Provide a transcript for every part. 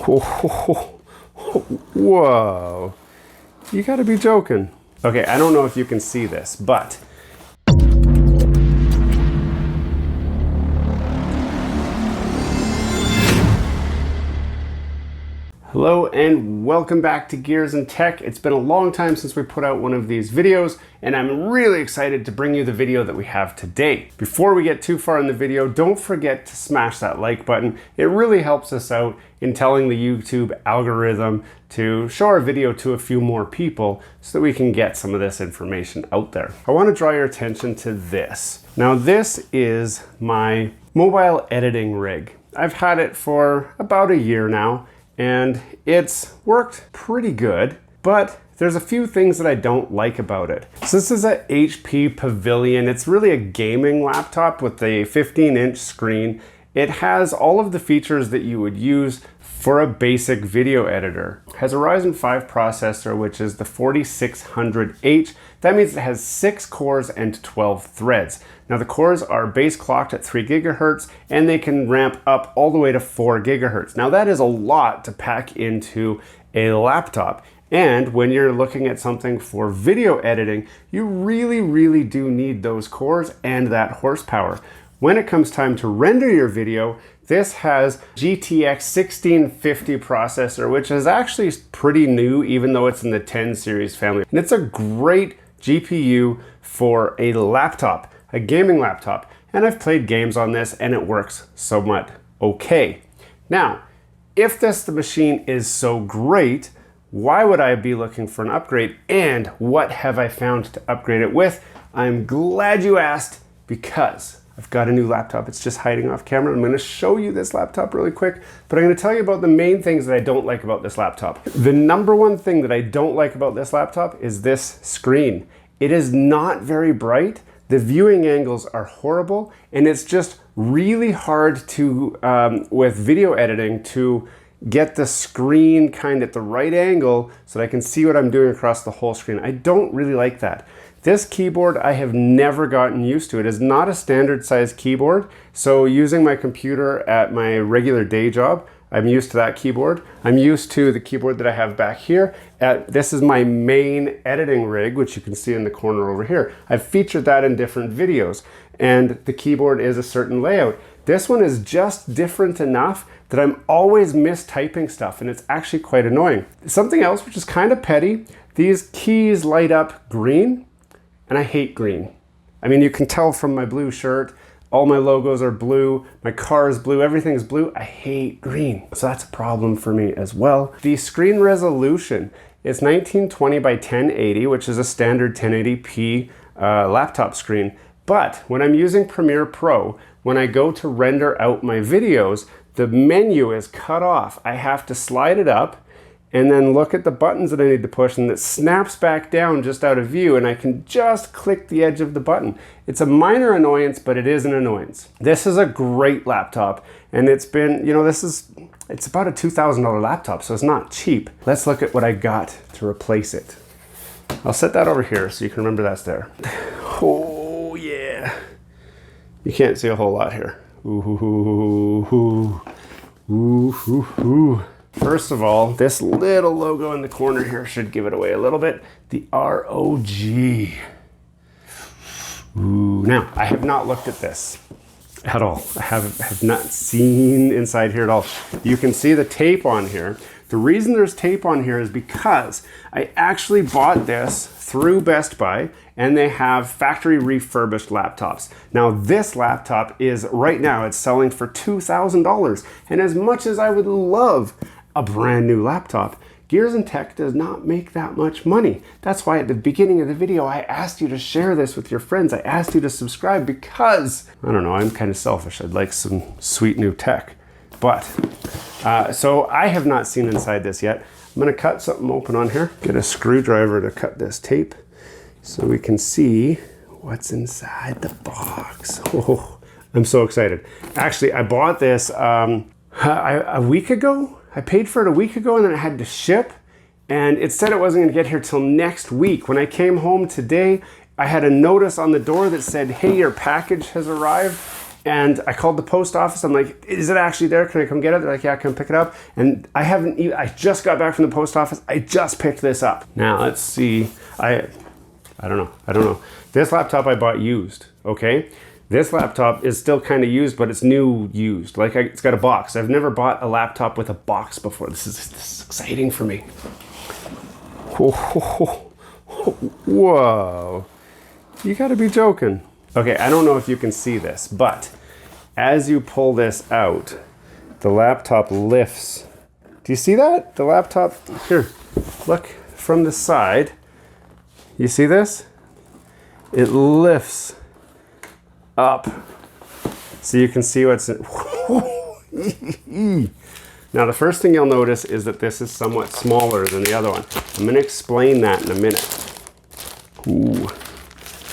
Whoa, you gotta be joking. Okay, I don't know if you can see this, but hello and welcome back to Gears and Tech. It's been a long time since we put out one of these videos, and I'm really excited to bring you the video that we have today. Before we get too far in the video, don't forget to smash that like button. It really helps us out in telling the YouTube algorithm to show our video to a few more people so that we can get some of this information out there. I want to draw your attention to this. Now, this is my mobile editing rig. I've had it for about a year now, and it's worked pretty good, but there's a few things that I don't like about it. So this is a HP Pavilion. It's really a gaming laptop with a 15-inch screen. It has all of the features that you would use for a basic video editor. It has a Ryzen 5 processor, which is the 4600H. That means it has 6 cores and 12 threads. Now the cores are base clocked at 3 gigahertz, and they can ramp up all the way to 4 gigahertz. Now that is a lot to pack into a laptop. And when you're looking at something for video editing, you really do need those cores and that horsepower. When it comes time to render your video, this has GTX 1650 processor, which is actually pretty new, even though it's in the 10 series family. And it's a great GPU for a laptop, a gaming laptop. And I've played games on this and it works somewhat okay. Now, if the machine is so great, why would I be looking for an upgrade? And what have I found to upgrade it with? I'm glad you asked, because I've got a new laptop. It's just hiding off camera. I'm going to show you this laptop really quick, but I'm going to tell you about the main things that I don't like about this laptop. The number one thing that I don't like about this laptop is this screen. It is not very bright. The viewing angles are horrible, and it's just really hard to, with video editing, to get the screen kind of at the right angle so that I can see what I'm doing across the whole screen. I don't really like that. This keyboard, I have never gotten used to. It is not a standard size keyboard. So using my computer at my regular day job, I'm used to that keyboard. I'm used to the keyboard that I have back here. This is my main editing rig, which you can see in the corner over here. I've featured that in different videos, and the keyboard is a certain layout. This one is just different enough that I'm always mistyping stuff, and it's actually quite annoying. Something else which is kind of petty, these keys light up green, and I hate green. I mean, you can tell from my blue shirt, all my logos are blue, my car is blue, everything's blue. I hate green. So that's a problem for me as well. The screen resolution is 1920 by 1080, which is a standard 1080p laptop screen. But when I'm using Premiere Pro, when I go to render out my videos, the menu is cut off. I have to slide it up and then look at the buttons that I need to push, and it snaps back down just out of view, and I can just click the edge of the button. It's a minor annoyance, but it is an annoyance. This is a great laptop, and it's been, it's about a $2,000 laptop, so it's not cheap. Let's look at what I got to replace it. I'll set that over here so you can remember that's there. Oh yeah. You can't see a whole lot here. Ooh, ooh, ooh, ooh, ooh. First of all, this little logo in the corner here should give it away a little bit. The ROG. Ooh, now, I have not looked at this at all. I have not seen inside here at all. You can see the tape on here. The reason there's tape on here is because I actually bought this through Best Buy, and they have factory refurbished laptops. Now this laptop is, right now, it's selling for $2,000. And as much as I would love a brand new laptop, Gears and Tech does not make that much money. That's why at the beginning of the video, I asked you to share this with your friends. I asked you to subscribe because, I don't know, I'm kind of selfish. I'd like some sweet new tech. But, so I have not seen inside this yet. I'm gonna cut something open on here, get a screwdriver to cut this tape so we can see what's inside the box. Oh, I'm so excited. Actually, I bought this a week ago. I paid for it a week ago, and then it had to ship, and it said it wasn't gonna get here till next week. When I came home today, I had a notice on the door that said, hey, your package has arrived. And I called the post office. I'm like, is it actually there? Can I come get it? They're like, yeah, come pick it up. And I just got back from the post office. I just picked this up. Now let's see. I don't know. This laptop I bought used, okay? This laptop is still kind of used, but it's new used. Like it's got a box. I've never bought a laptop with a box before. This is exciting for me. Whoa. You gotta be joking. Okay, I don't know if you can see this, but as you pull this out, the laptop lifts. Do you see that? The laptop, here, look from the side. You see this? It lifts up so you can see what's in. Now the first thing you'll notice is that this is somewhat smaller than the other one. I'm going to explain that in a minute. Ooh.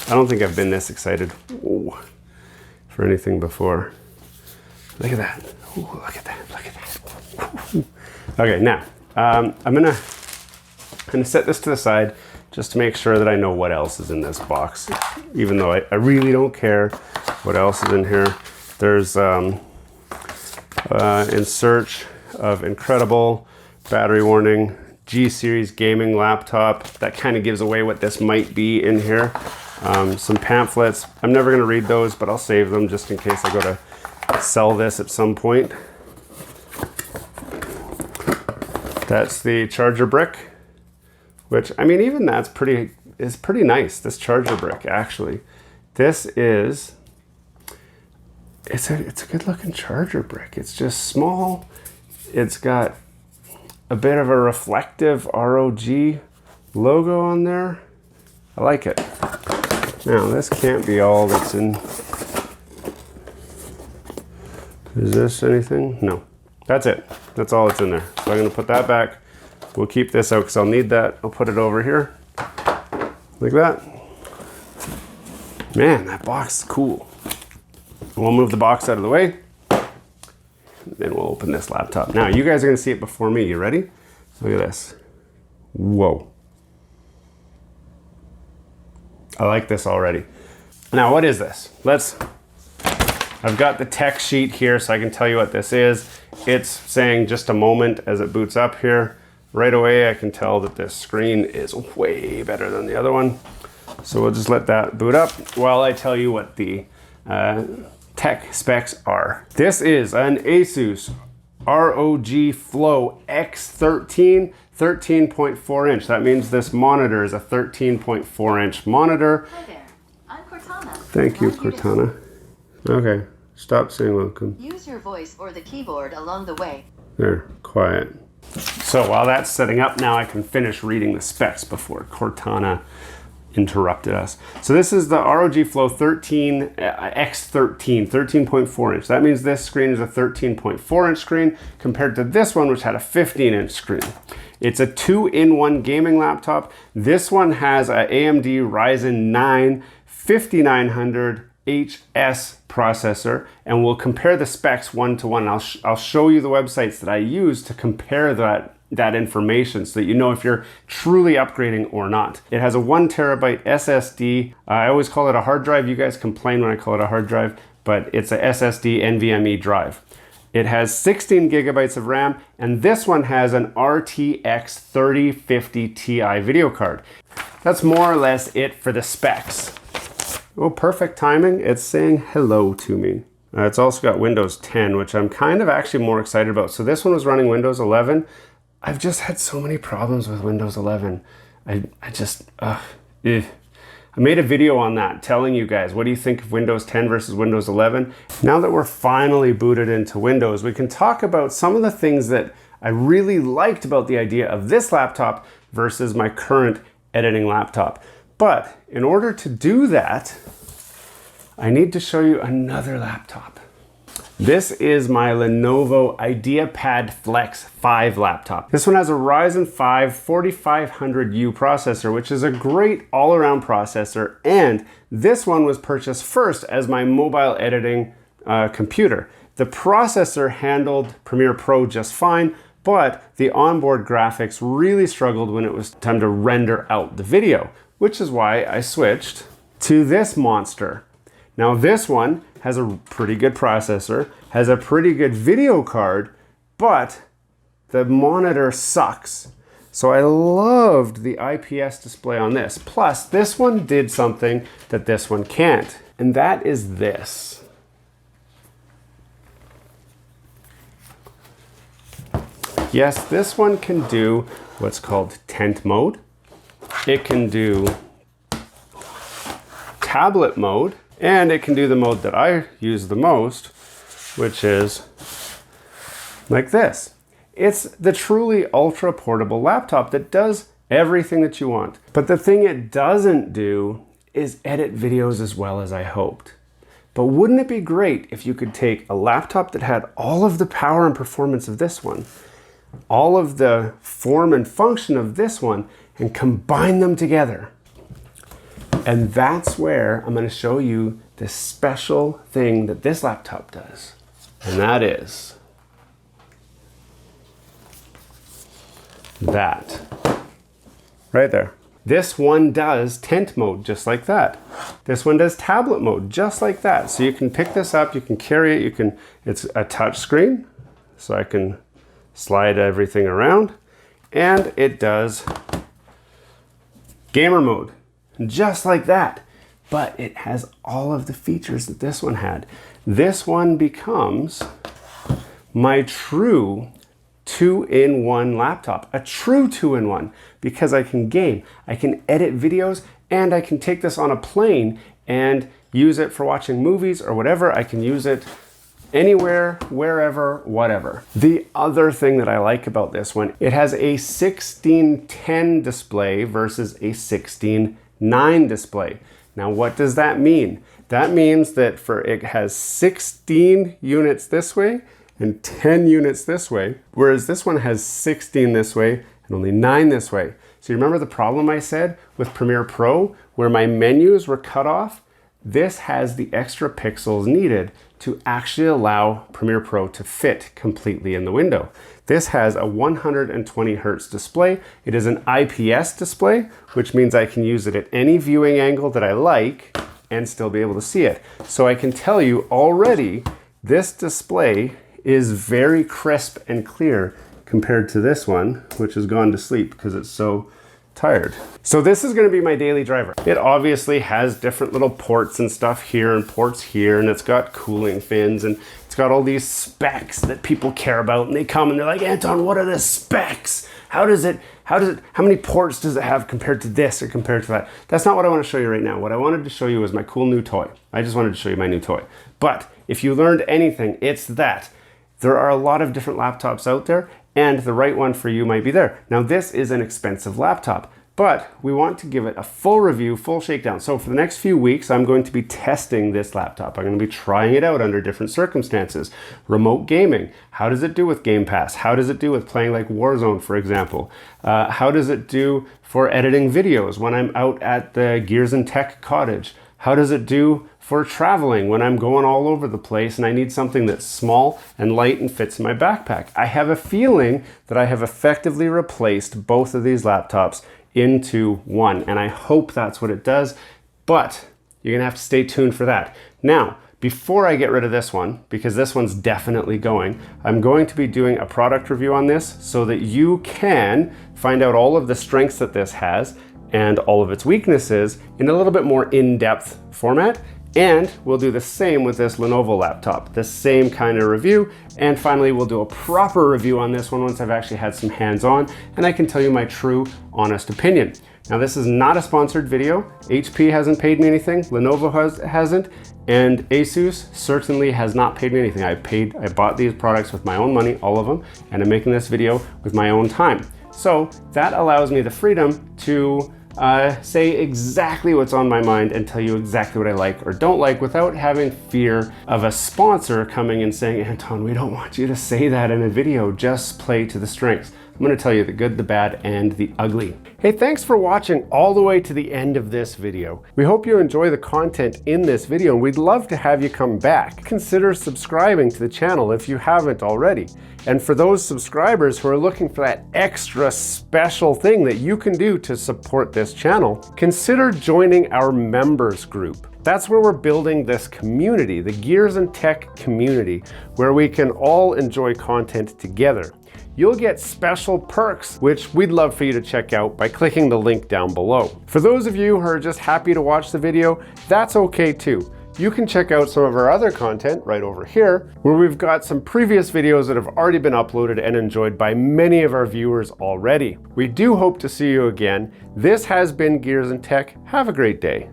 I don't think I've been this excited for anything before. Look at that. Ooh, look at that. Look at that. Ooh. Okay, now I'm gonna set this to the side just to make sure that I know what else is in this box, even though I really don't care what else is in here. There's in search of incredible battery warning G-series gaming laptop. That kind of gives away what this might be in here. Some pamphlets. I'm never going to read those, but I'll save them just in case I go to sell this at some point. That's the charger brick, which, I mean, even that's pretty nice, this charger brick, actually. This is, it's a good looking charger brick. It's just small. It's got a bit of a reflective ROG logo on there. I like it. Now, this can't be all that's in. Is this anything? No. That's it. That's all that's in there. So I'm going to put that back. We'll keep this out because I'll need that. I'll put it over here. Like that. Man, that box is cool. We'll move the box out of the way. Then we'll open this laptop. Now, you guys are going to see it before me. You ready? Look at this. Whoa. I like this already. Now, what is this? I've got the tech sheet here so I can tell you what this is. It's saying just a moment as it boots up here. Right away, I can tell that this screen is way better than the other one. So we'll just let that boot up while I tell you what the tech specs are. This is an Asus ROG Flow X13, 13.4 inch. That means this monitor is a 13.4 inch monitor. Hi there, I'm Cortana. Thank you, Cortana. Okay, stop saying welcome. Use your voice or the keyboard along the way. There, quiet. So while that's setting up, now I can finish reading the specs before Cortana interrupted us. So this is the ROG Flow X13, 13.4 inch. That means this screen is a 13.4 inch screen compared to this one, which had a 15 inch screen. It's a 2-in-1 gaming laptop. This one has a AMD Ryzen 9 5900HS processor, and we'll compare the specs one to one. I'll show you the websites that I use to compare that information so that you know if you're truly upgrading or not. It has a 1 terabyte SSD. I always call it a hard drive. You guys complain when I call it a hard drive, but it's a SSD NVMe drive. It has 16 gigabytes of RAM, and this one has an RTX 3050 Ti video card. That's more or less it for the specs. Oh, perfect timing. It's saying hello to me. It's also got Windows 10, which I'm kind of actually more excited about. So this one was running Windows 11. I've just had so many problems with Windows 11. I made a video on that telling you guys, what do you think of Windows 10 versus Windows 11? Now that we're finally booted into Windows, we can talk about some of the things that I really liked about the idea of this laptop versus my current editing laptop. But in order to do that, I need to show you another laptop. This is my Lenovo Ideapad Flex 5 laptop. This one has a Ryzen 5 4500U processor, which is a great all-around processor, and this one was purchased first as my mobile editing computer. The processor handled Premiere Pro just fine, but the onboard graphics really struggled when it was time to render out the video, which is why I switched to this monster. Now this one has a pretty good processor, has a pretty good video card, but the monitor sucks. So I loved the IPS display on this. Plus, this one did something that this one can't, and that is this. Yes, this one can do what's called tent mode. It can do tablet mode, and it can do the mode that I use the most, which is like this. It's the truly ultra portable laptop that does everything that you want. But the thing it doesn't do is edit videos as well as I hoped. But wouldn't it be great if you could take a laptop that had all of the power and performance of this one, all of the form and function of this one, and combine them together? And that's where I'm going to show you this special thing that this laptop does. And that is that right there. This one does tent mode just like that. This one does tablet mode just like that. So you can pick this up, you can carry it, it's a touch screen, so I can slide everything around, and it does gamer mode just like that. But it has all of the features that this one had. This one becomes my true 2-in-1 laptop, a true 2-in-1, because I can game, I can edit videos, and I can take this on a plane and use it for watching movies or whatever. I can use it anywhere, wherever, whatever. The other thing that I like about this one, it has a 16:10 display versus a 16:9 display. Now, what does that mean? That means that it has 16 units this way and 10 units this way, whereas this one has 16 this way and only 9 this way. So you remember the problem I said with Premiere Pro, where my menus were cut off? This has the extra pixels needed to actually allow Premiere Pro to fit completely in the window. This has a 120 Hertz display. It is an IPS display, which means I can use it at any viewing angle that I like and still be able to see it. So I can tell you already, this display is very crisp and clear compared to this one, which has gone to sleep because it's so tired. So this is going to be my daily driver. It obviously has different little ports and stuff here and ports here, and it's got cooling fins, and it's got all these specs that people care about, and they come and they're like, Anton, what are the specs? How many ports does it have compared to this or compared to that? That's not what I want to show you right now. What I wanted to show you was my cool new toy. I just wanted to show you my new toy. But if you learned anything, it's that there are a lot of different laptops out there, and the right one for you might be there. Now, this is an expensive laptop, but we want to give it a full review, full shakedown. So for the next few weeks, I'm going to be testing this laptop. I'm going to be trying it out under different circumstances. Remote gaming, how does it do with Game Pass? How does it do with playing like Warzone, for example? How does it do for editing videos when I'm out at the Gears and Tech cottage? How does it do for traveling when I'm going all over the place and I need something that's small and light and fits in my backpack? I have a feeling that I have effectively replaced both of these laptops into one, and I hope that's what it does, but you're gonna have to stay tuned for that. Now, before I get rid of this one, because this one's definitely going, I'm going to be doing a product review on this so that you can find out all of the strengths that this has and all of its weaknesses in a little bit more in-depth format. And we'll do the same with this Lenovo laptop, the same kind of review. And finally, we'll do a proper review on this one once I've actually had some hands-on and I can tell you my true, honest opinion. Now, this is not a sponsored video. HP hasn't paid me anything, Lenovo hasn't, and Asus certainly has not paid me anything. I bought these products with my own money, all of them, and I'm making this video with my own time. So that allows me the freedom to say exactly what's on my mind and tell you exactly what I like or don't like without having fear of a sponsor coming and saying, Anton, we don't want you to say that in a video, just play to the strengths. I'm going to tell you the good, the bad, and the ugly. Hey, thanks for watching all the way to the end of this video. We hope you enjoy the content in this video, and we'd love to have you come back. Consider subscribing to the channel if you haven't already. And for those subscribers who are looking for that extra special thing that you can do to support this channel, consider joining our members group. That's where we're building this community, the Gears and Tech community, where we can all enjoy content together. You'll get special perks, which we'd love for you to check out by clicking the link down below. For those of you who are just happy to watch the video, that's okay too. You can check out some of our other content right over here, where we've got some previous videos that have already been uploaded and enjoyed by many of our viewers already. We do hope to see you again. This has been Gears and Tech. Have a great day.